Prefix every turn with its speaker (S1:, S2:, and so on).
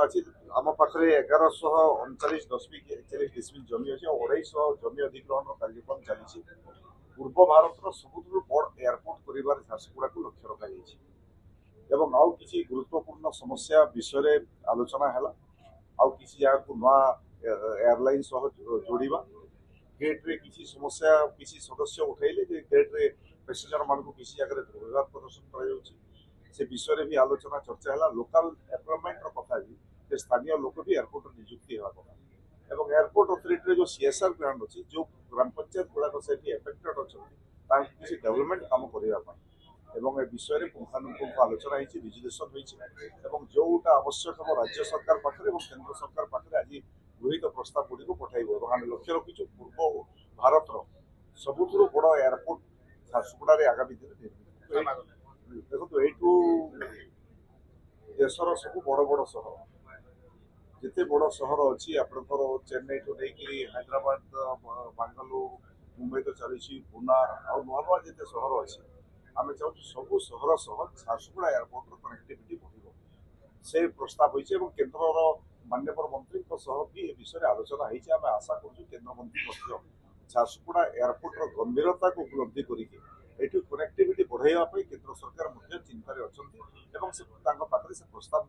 S1: व्यवस्था अच्छी आम पाखे 1139.41 डिसमिल जमी अच्छी 250 जमी अधिग्रहण कार्यक्रम चली पूर्व भारत सबुठ बड़ एयरपोर्ट कर झारसुगुड़ा को लक्ष्य रखा आउ किसी गुरुत्वपूर्ण समस्या विषय आलोचना है आउ किसी जगह को नुआ एयरलाइन सह जोड़ा गेट्रे किसी समस्या किसी सदस्य उठेले गेट्रे पैसेंजर मान किसी जगह दुर्व्यवहार प्रदर्शन कर विषय भी आलोचना चर्चा है लोकल एम्प्लॉयमेंट कथा भी स्थानीय लोक भी एयरपोर्ट नियुक्ति होगा कथा और एयरपोर्ट अथॉरिटी जो सीएसआर ग्रांट अच्छी जो ग्राम पंचायत गुड़ाक से एफेक्टेड अच्छा किसी डेवलपमेंट काम करने विषय पुंखानुपुंख आलोचना होती रिजुलेसन होती जोटा आवश्यक हम राज्य सरकार पाखे और केंद्र सरकार पाखे आज गृहित प्रस्ताव गुड़ी पठाइबू और आम लक्ष्य रखीचु पूर्व भारत सबुठ बड़ एयरपोर्ट झारसुगुड़ा आगामी दिन देखो यू देशर सब बड़ बड़ सहर जिते बड़ सहर अच्छी आपंकर चेन्नई ठू नहीं हैदराबाद बांगालोर मुंबई तो चली पुना आ नुआ नुआ जिते सहर अच्छी आम चाहूँ सब सहर सह झारसुगुड़ा एयरपोर्टर कनेक्टिविटी बढ़ से प्रस्ताव होती केन्द्र माननीय मंत्री भी ए विषय आलोचना होती आम आशा करूँ केन्द्र मंत्री झारसुगुड़ा एयरपोर्टर गंभीरता को उपलब्धि करके कनेक्टिविटी बढ़ाइवाई केन्द्र सरकार चिंतार अच्छा प्रस्ताव